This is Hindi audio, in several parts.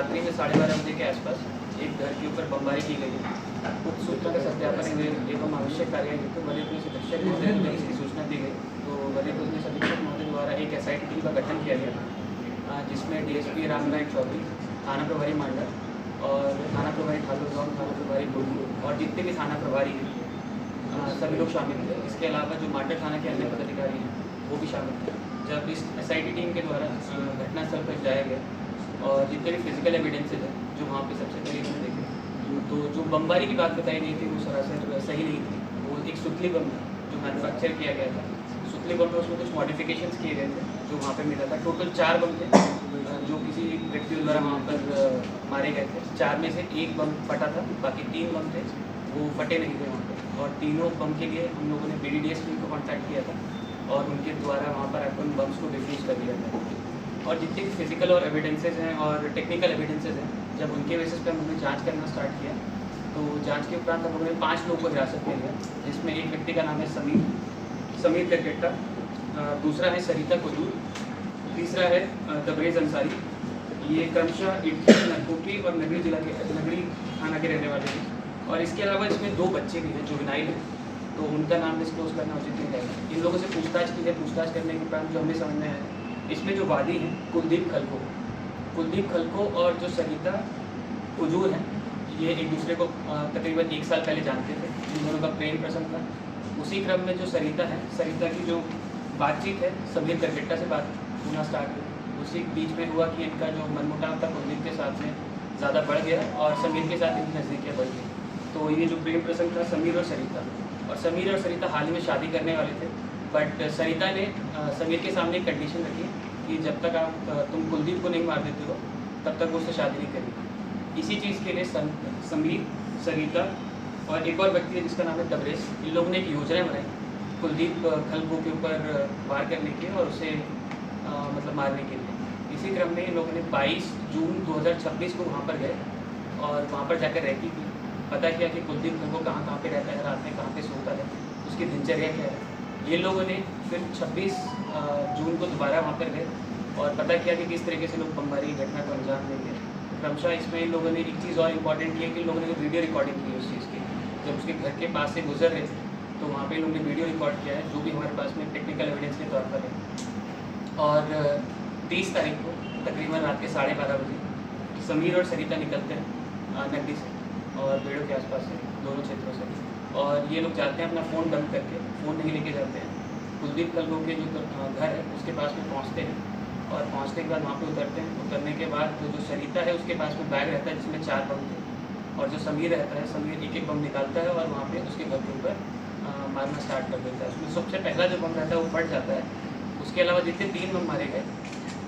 रात्रि में 12:30 बजे के आसपास एक घर के ऊपर बमबारी की गई है। उक्त सूचना का सत्यापन एवं आवश्यक कार्य हेतु वरीय पुलिस अधीक्षक महोदय को इसकी सूचना दी गई। तो वरीय पुलिस अधीक्षक महोदय द्वारा एक SIT टीम का गठन किया गया, जिसमें DSP रामनारायण चौधरी, थाना प्रभारी मांडा और थाना प्रभारी ठाकुर गाँव, थाना प्रभारी बुलबुल और जितने भी थाना प्रभारी हैं सभी लोग शामिल थे। इसके अलावा जो मांडा थाना के अन्य पदाधिकारी हैं वो भी शामिल थे। जब इस SIT टीम के द्वारा घटनास्थल पर जाया गया और जितने भी फिजिकल एविडेंसेज हैं जो वहाँ पे सबसे करीब में देखे, तो जो बमबारी की बात बताई गई थी वो सरासर सही नहीं थी। वो एक सुतली बम था जो मैन्युफैक्चर किया गया था। सुतली बम में उसमें कुछ मॉडिफिकेशंस किए गए थे जो वहाँ पे मिला था। टोटल 4 बम थे जो किसी व्यक्ति द्वारा वहाँ पर मारे गए थे। 4 में से 1 बम फटा था, बाकी 3 बम थे वो फटे नहीं थे वहाँ पर। और तीनों बम के लिए हम लोगों ने BDDS टीम को कॉन्टैक्ट किया था और उनके द्वारा वहाँ पर अपन बम्स को डिफ्यूज़ कर दिया था। और जितने भी फिजिकल और एविडेंसेज हैं और टेक्निकल एविडेंसेज हैं, जब उनके बेसिस पर हमने जांच करना स्टार्ट किया तो जांच के उपरांत हम लोगों ने 5 लोगों को हिरासत में लिया, जिसमें एक व्यक्ति का नाम है समीर करकेट्टा, दूसरा है सरिता कुदूर, तीसरा है तबरेज़ अंसारी। ये क्रमशः इटकी, नरकोटी और नगरी थाना के रहने वाले हैं। और इसके अलावा इसमें 2 बच्चे भी हैं जो जुवेनाइल हैं, तो उनका नाम डिस्क्लोज करना उचित नहीं है। इन लोगों से पूछताछ की है। पूछताछ करने के उपरांत जो हमें समझ में आया, इसमें जो वादी हैं कुलदीप खलको और जो सरिता कुजूर हैं, ये एक दूसरे को तकरीबन 1 साल पहले जानते थे। इन दोनों का प्रेम प्रसंग था। उसी क्रम में जो सरिता की जो बातचीत है समीर करकेट्टा से बात होना स्टार्ट हुई। उसी बीच में हुआ कि इनका जो मनमुटाव था कुलदीप के साथ में ज़्यादा बढ़ गया और समीर के साथ इनकी नज़दीकियाँ बढ़ गई। तो ये जो प्रेम प्रसंग था समीर और सरिता हाल ही में शादी करने वाले थे। बट सरिता ने समीर के सामने एक कंडीशन रखी कि जब तक तुम कुलदीप को नहीं मार देते हो तब तक वो उससे शादी नहीं करेगी। इसी चीज़ के लिए समीर, सरिता और एक और व्यक्ति है जिसका नाम है तबरेज़, इन लोगों ने एक योजना बनाई कुलदीप खलको के ऊपर वार करने की और उसे मतलब मारने के लिए। इसी क्रम में इन लोगों ने 22 जून 2026 को वहाँ पर गए और वहाँ पर जाकर रैकी की, पता किया कि कुलदीप खलको कहाँ पे रहता है, रात में कहाँ पे सोता है, उसकी दिनचर्या क्या है। ये लोगों ने फिर 26 जून को दोबारा वहाँ पर गए और पता किया कि किस तरीके से लोग बमबारी की घटना को अंजाम देंगे। क्रमशः इसमें इन लोगों ने एक चीज़ और इम्पॉर्टेंट की है कि इन लोगों ने वीडियो रिकॉर्डिंग की उस चीज़ की। जब उसके घर के पास से गुजर रहे तो वहाँ पे इन लोगों ने वीडियो रिकॉर्ड किया है, जो भी हमारे पास में टेक्निकल एविडेंस के तौर पर है। और 30 तारीख को तकरीबन रात के 12:30 बजे समीर और सरिता निकलते हैं नगरी से और बेड़ों के आसपास से, दोनों क्षेत्रों से। और ये लोग जाते हैं अपना फ़ोन बंद करके, फ़ोन नहीं लेके जाते हैं। कुलदीप खलको के जो घर है उसके पास में पहुँचते हैं और पहुँचने के बाद वहाँ पे उतरते हैं। उतरने के बाद जो सरिता है उसके पास में बैग रहता है जिसमें 4 बम थे और जो समीर रहता है, समीर एक बम निकालता है और वहाँ पे उसके घर के ऊपर मारना स्टार्ट कर देता है। उसमें सबसे पहला जो बम रहता है वो फट जाता है। उसके अलावा जितने 3 बम मारे गए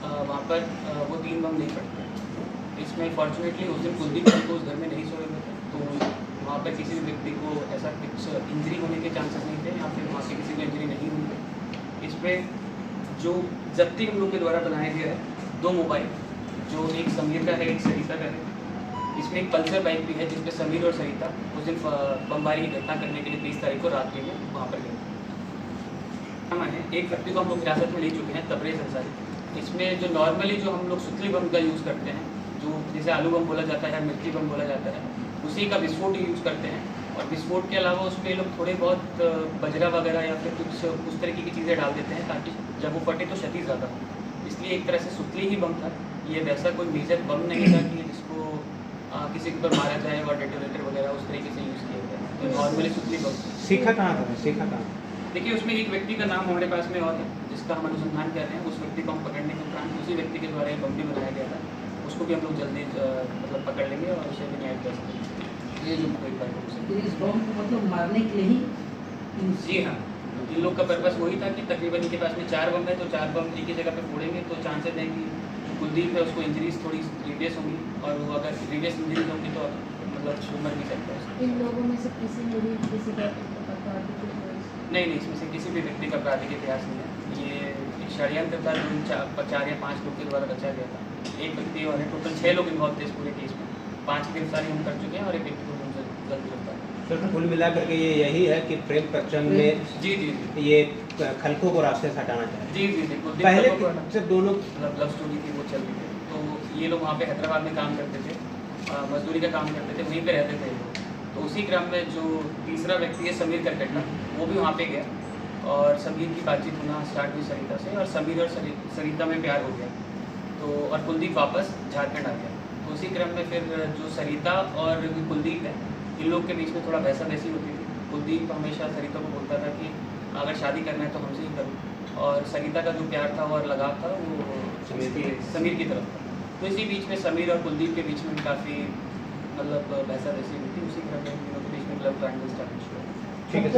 वहाँ पर वो 3 बम नहीं फटते। इसमें फॉर्चुनेटली उस दिन कुलदीप खलको उस घर में नहीं सोए हुए थे, तो वहाँ पर किसी भी व्यक्ति को ऐसा कुछ इंजरी होने के चांसेस नहीं थे या फिर वहाँ से किसी को इंजरी नहीं हुई है। इसमें जो जब्ती हम लोग के द्वारा बनाया गया है 2 मोबाइल, जो एक समीर का है एक सरिता का है। इसमें एक पल्सर बाइक भी है जिसपे समीर और सरिता उस दिन बमबारी की घटना करने के लिए 30 तारीख को रात में वहाँ पर गए है। एक व्यक्ति को हम लोग हिरासत में ले चुके हैं, तबरेज़ अंसारी। इसमें जो नॉर्मली जो हम लोग सुतली बम का यूज़ करते हैं, जो जैसे आलू बम बोला जाता है, मिर्ची बम बोला जाता है, उसी का विस्फोट यूज़ करते हैं। और विस्फोट के अलावा उसमें लोग थोड़े बहुत बजरा वगैरह या फिर कुछ उस तरीके की चीज़ें डाल देते हैं ताकि जब वो फटे तो क्षति ज़्यादा हो। इसलिए एक तरह से सुतली ही बम था। ये वैसा कोई मेजर बम नहीं था कि जिसको किसी के ऊपर मारा जाए और डेटोनेटर वगैरह उस तरीके से यूज़ किया जाए। तो नॉर्मली सुतली बम सीखा कहाँ? देखिए उसमें एक व्यक्ति का नाम हमारे पास में और है जिसका हम अनुसंधान कर रहे हैं। उस व्यक्ति को हम पकड़ने के उपरांत उसी व्यक्ति के द्वारा बम भी बनाया गया था, उसको भी हम लोग जल्दी मतलब पकड़ लेंगे और उसे भी न्याय कर सकेंगे। ये जो कोई बात इस बम को मतलब मारने के लिए ही? जी हाँ, इन लोग का पर्पस वही था कि तकरीबन इनके पास में 4 बम है, तो 4 बम एक ही जगह पे फोड़ेंगे तो चांसेस है कि जो कुलदीप है उसको इंजरीज थोड़ी सीरियस होंगी और वो अगर सीरियस इंजरीज होंगी तो मतलब मर भी सकता है। इन लोगों में से किसी ने भी किसी का नहीं, इसमें से किसी भी व्यक्ति का आपराधिक इतिहास नहीं है। ये एक षड्यंत्र था जो 4 या 5 लोग के द्वारा रचा गया था। एक व्यक्ति और है, टोटल 6 लोग इन्वॉल्व थे इस पूरे केस में। 5 की गिरफ्तारी हम कर चुके हैं और एक व्यक्ति को हमसे जल्द गिरफ्तार। सर कुल मिला करके ये यही है कि प्रेम प्रचंड में जी ये खलको को रास्ते से हटाना चाहिए। जी पहले जब दोनों लव स्टोरी थी वो चल रही थी, तो ये लोग वहाँ पे हैदराबाद में काम करते थे, मजदूरी का काम करते थे, वहीं पे रहते थे लोग। तो उसी क्रम में जो तीसरा व्यक्ति है समीर करकट्टा, वो भी वहाँ पे गया और समीर की बातचीत होना स्टार्ट हुई सरिता से, और समीर और सरिता में प्यार हो गया। तो और कुलदीप वापस झारखंड आ गया। तो उसी क्रम में फिर जो सरिता और कुलदीप है, इन लोग के बीच में थोड़ा वैसा वैसी होती थी। कुलदीप हमेशा सरिता को बोलता था कि अगर शादी करना है तो हमसे ही करो, और सरिता का जो प्यार था और लगाव था वो समीर की तरफ था। तो इसी बीच में समीर और कुलदीप के बीच में काफ़ी मतलब वैसा वैसी हुई थी। उसी क्रम में इन लोगों के बीच में लव ट्रायंगल स्टार्ट हुआ। ठीक है।